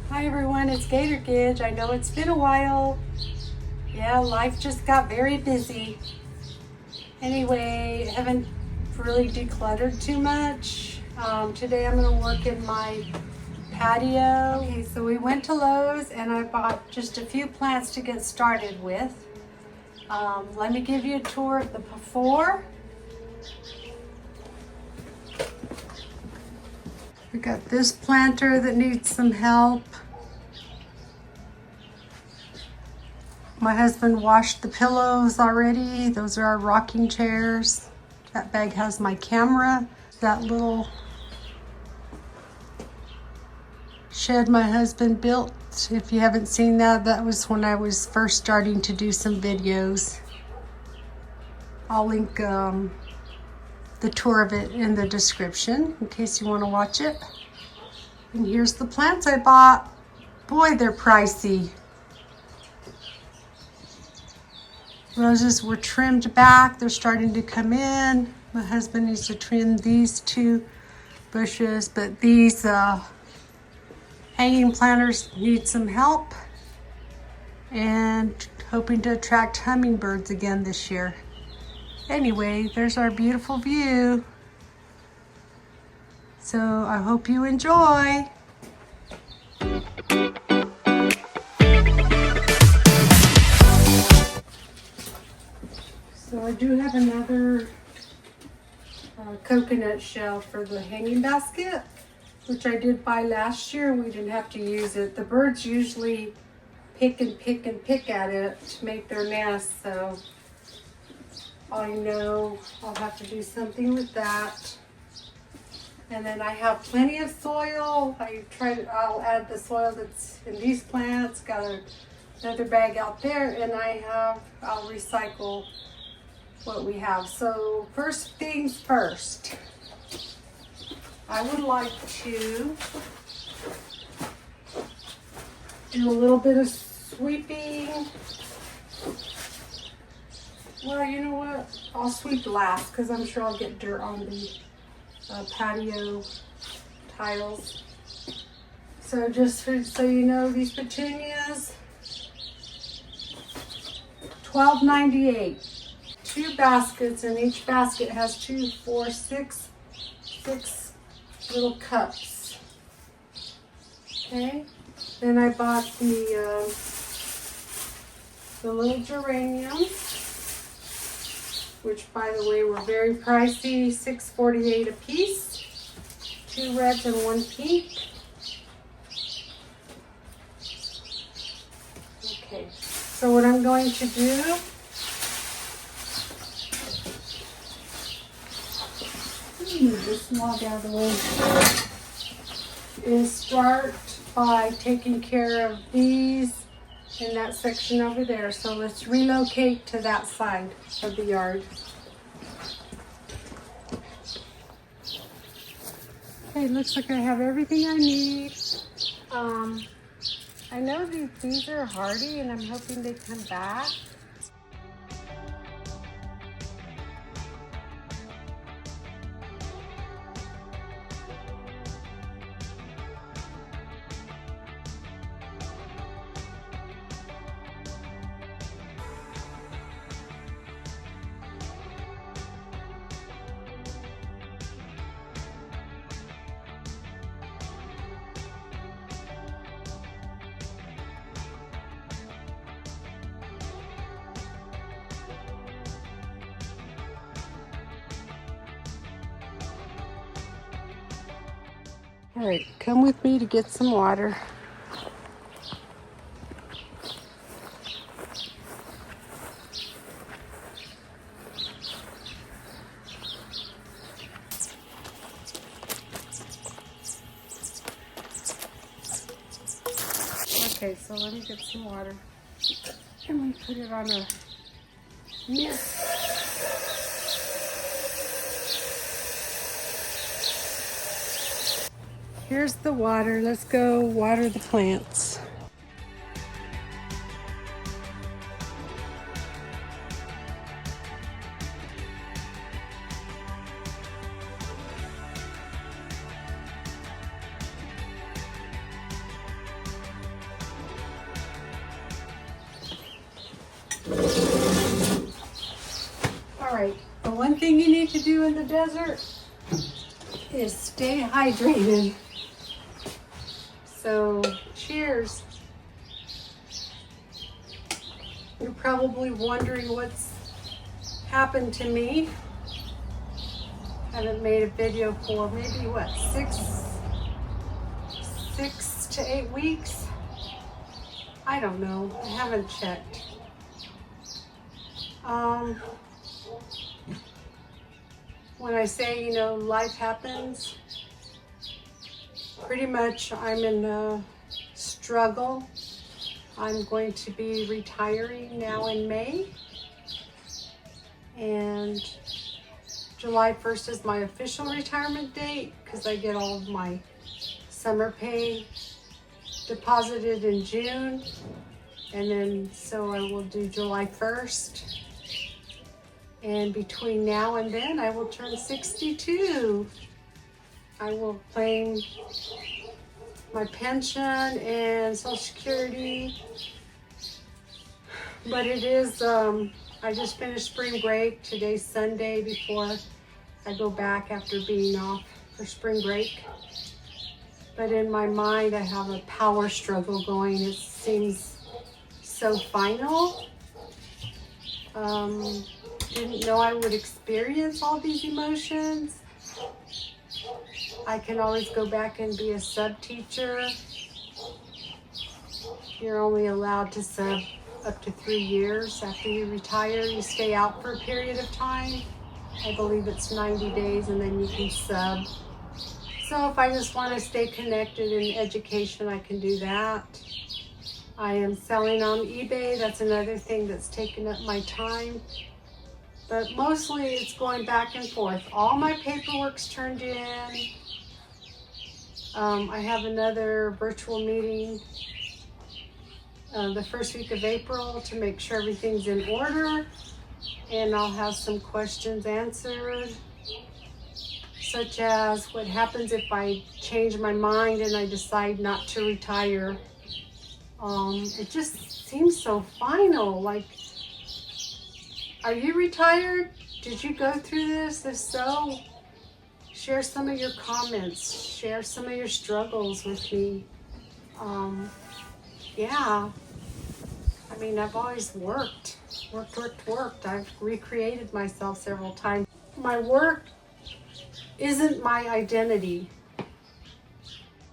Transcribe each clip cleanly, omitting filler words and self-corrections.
Hi everyone, it's Gator Gidge. I know it's been a while. Yeah, life just got very busy. Anyway, haven't really decluttered too much. Today I'm gonna work in my patio. Okay, so we went to Lowe's and I bought just a few plants to get started with. Let me give you a tour of the before. We got this planter that needs some help. My husband washed the pillows already. Those are our rocking chairs. That bag has my camera. That little shed my husband built. If you haven't seen that, that was when I was first starting to do some videos. I'll link the tour of it in the description in case you want to watch it. And here's the plants I bought. Boy, they're pricey. Roses were trimmed back. They're starting to come in. My husband needs to trim these two bushes, but these hanging planters need some help, and hoping to attract hummingbirds again this year. Anyway, there's our beautiful view. So I hope you enjoy. So I do have another coconut shell for the hanging basket, which I did buy last year. We didn't have to use it. The birds usually pick and pick and pick at it to make their nest, so I know I'll have to do something with that. And then I have plenty of soil. I'll add the soil that's in these plants. Got another bag out there, and I'll recycle what we have. So first things first, I would like to do a little bit of sweeping. Well, you know what? I'll sweep last because I'm sure I'll get dirt on the patio tiles. So just so you know, these petunias, $12.98. 2 baskets, and each basket has 2, 4, 6 little cups. Okay. Then I bought the little geraniums, which by the way were very pricey, $6.48 a piece. 2 reds and 1 pink. Okay. So what I'm going to do, move this log out of the way, is start by taking care of these in that section over there. So let's relocate to that side of the yard. Okay, looks like I have everything I need. I know these are hardy, and I'm hoping they come back. All right, come with me to get some water. Okay, so let me get some water. And we put it on a mitt. Here's the water. Let's go water the plants. one thing you need to do in the desert is stay hydrated. So, cheers. You're probably wondering what's happened to me. Haven't made a video for maybe what, six to 8 weeks? I don't know. I haven't checked. When I say, you know, life happens, pretty much I'm in a struggle. I'm going to be retiring now in May, and July 1st is my official retirement date because I get all of my summer pay deposited in June, and then so I will do July 1st. And between now and then, I will turn 62. I will claim my pension and Social Security. But it is, I just finished spring break. Today's Sunday before I go back after being off for spring break. But in my mind, I have a power struggle going. It seems so final. Didn't know I would experience all these emotions. I can always go back and be a sub teacher. You're only allowed to sub up to 3 years. After you retire, you stay out for a period of time. I believe it's 90 days, and then you can sub. So if I just want to stay connected in education, I can do that. I am selling on eBay. That's another thing that's taken up my time. But mostly it's going back and forth. All my paperwork's turned in. I have another virtual meeting the first week of April to make sure everything's in order. And I'll have some questions answered, such as what happens if I change my mind and I decide not to retire. It just seems so final. Like, are you retired? Did you go through this? If so, share some of your comments. Share some of your struggles with me. Yeah. I mean, I've always worked. I've recreated myself several times. My work isn't my identity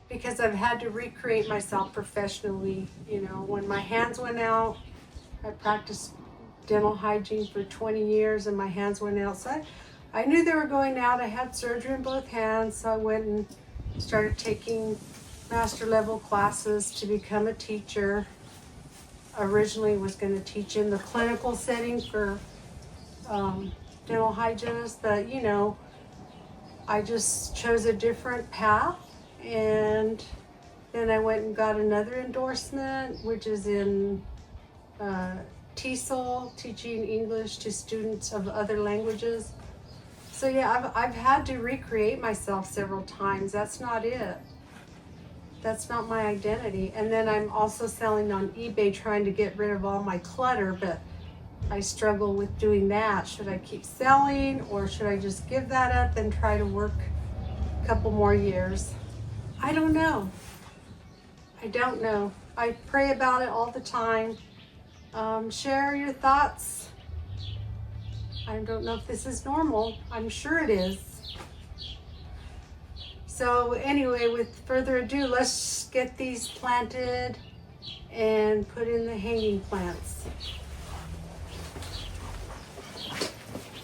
because I've had to recreate myself professionally. You know, when my hands went out, I practiced dental hygiene for 20 years and my hands went out. So I knew they were going out. I had surgery in both hands, so I went and started taking master level classes to become a teacher. Originally was going to teach in the clinical setting for dental hygienists, but you know, I just chose a different path, and then I went and got another endorsement, which is in TESOL, teaching English to students of other languages. So yeah, I've had to recreate myself several times. That's not it. That's not my identity. And then I'm also selling on eBay, trying to get rid of all my clutter, but I struggle with doing that. Should I keep selling, or should I just give that up and try to work a couple more years? I don't know. I don't know. I pray about it all the time. Share your thoughts. I don't know if this is normal. I'm sure it is. So anyway, with further ado, let's get these planted and put in the hanging plants.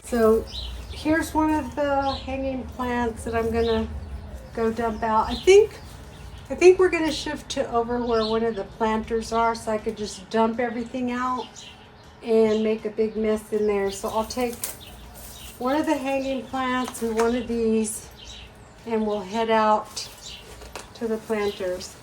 So here's one of the hanging plants that I'm gonna go dump out. I think we're gonna shift to over where one of the planters are, so I could just dump everything out and make a big mess in there. So I'll take one of the hanging plants and one of these, and we'll head out to the planters.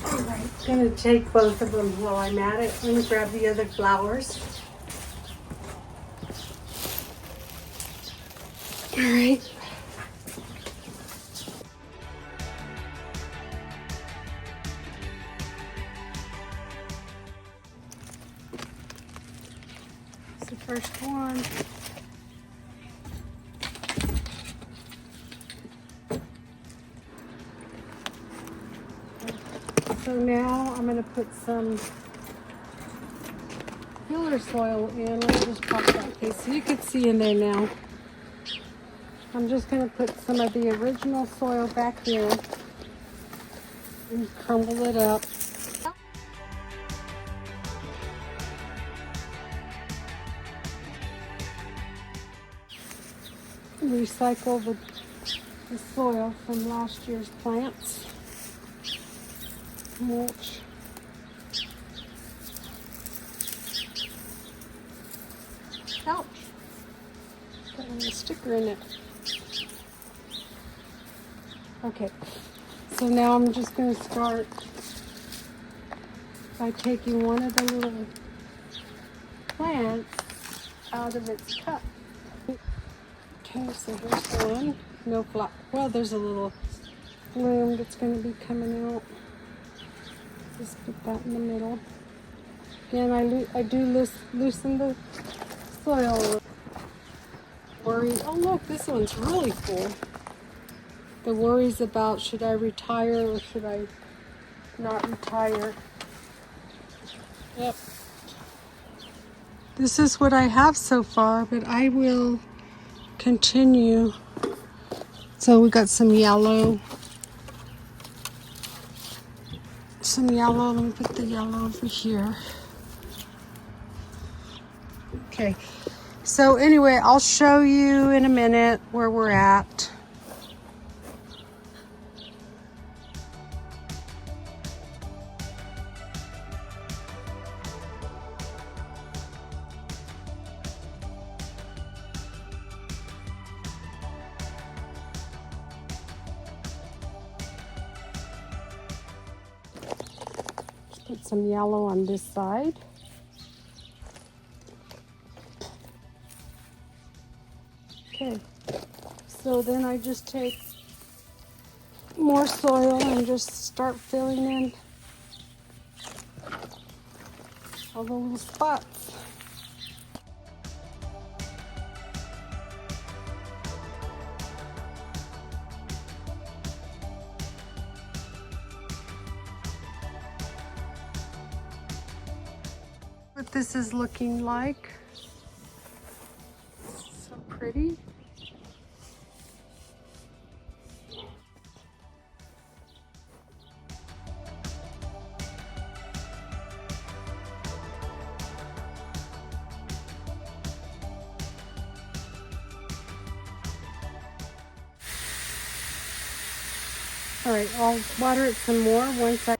Alright, I'm gonna take both of them while I'm at it. Let me grab the other flowers. Alright. the first one. So now I'm going to put some filler soil in. Let me just pop that case so you can see in there now. I'm just going to put some of the original soil back in and crumble it up. Recycle the soil from last year's plants. Mulch. Ouch! Got a little sticker in it. Okay, so now I'm just going to start by taking one of the little plants out of its cup. Okay, so here's one. No flower. Well, there's a little bloom that's going to be coming out. Just put that in the middle. Again, I do loosen the soil. Worried. Oh look, this one's really full. The worries about should I retire or should I not retire. Yep. This is what I have so far, but I will continue. So we got some yellow. Let me put the yellow over here. Okay, so anyway, I'll show you in a minute where we're at. Put some yellow on this side. Okay, so then I just take more soil and just start filling in all the little spots. What this is looking like. So pretty. All right, I'll water it some more once I...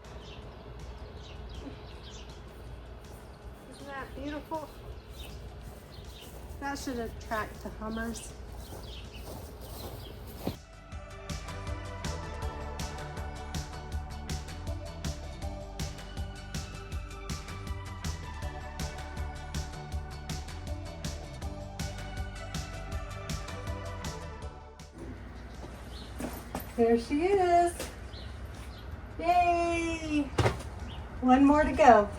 Isn't that beautiful? That should attract the hummers. There she is. Yay! One more to go.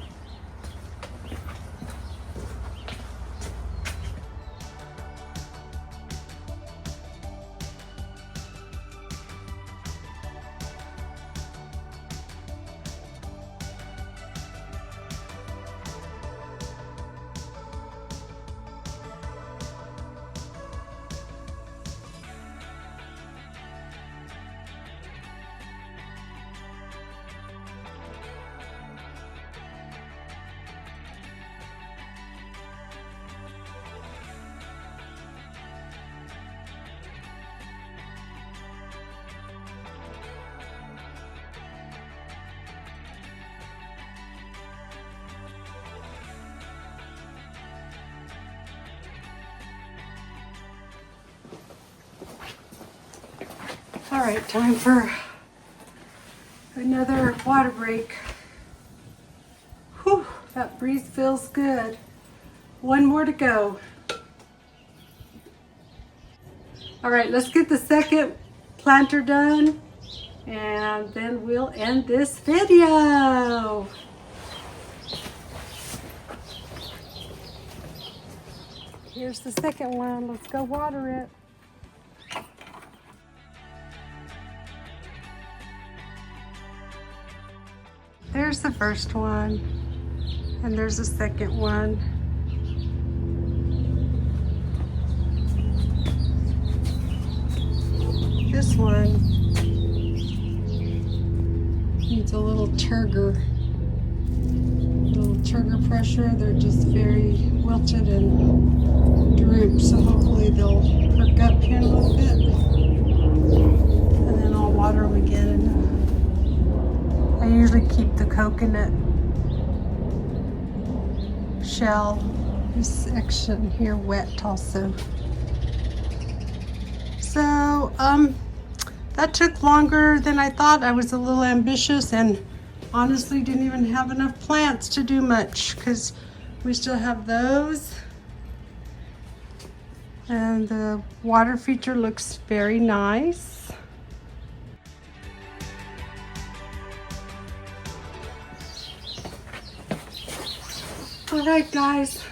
All right, time for another water break. Whew, that breeze feels good. One more to go. All right, let's get the second planter done and then we'll end this video. Here's the second one. Let's go water it. There's the first one, and there's the second one. This one needs a little turgor pressure. They're just very wilted and droop, so hopefully they'll perk up here in a little bit. And then I'll water them again. I usually keep the coconut shell, this section here, wet also. So that took longer than I thought. I was a little ambitious and honestly didn't even have enough plants to do much, because we still have those. And the water feature looks very nice. All right, guys,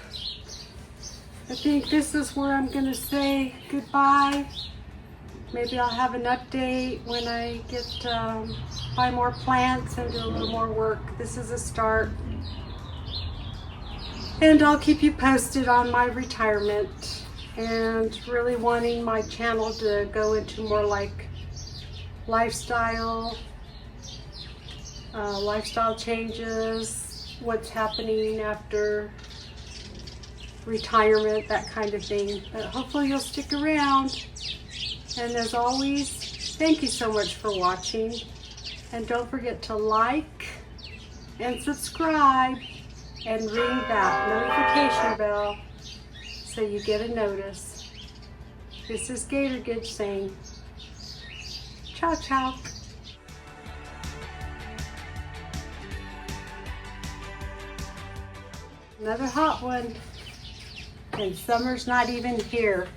I think this is where I'm gonna say goodbye. Maybe I'll have an update when I get buy more plants and do a little more work. This is a start. And I'll keep you posted on my retirement, and really wanting my channel to go into more like lifestyle changes, what's happening after retirement, that kind of thing. But hopefully you'll stick around. And as always, thank you so much for watching. And don't forget to like and subscribe and ring that notification bell so you get a notice. This is Gator Gidge saying, ciao, ciao. Another hot one. And summer's not even here.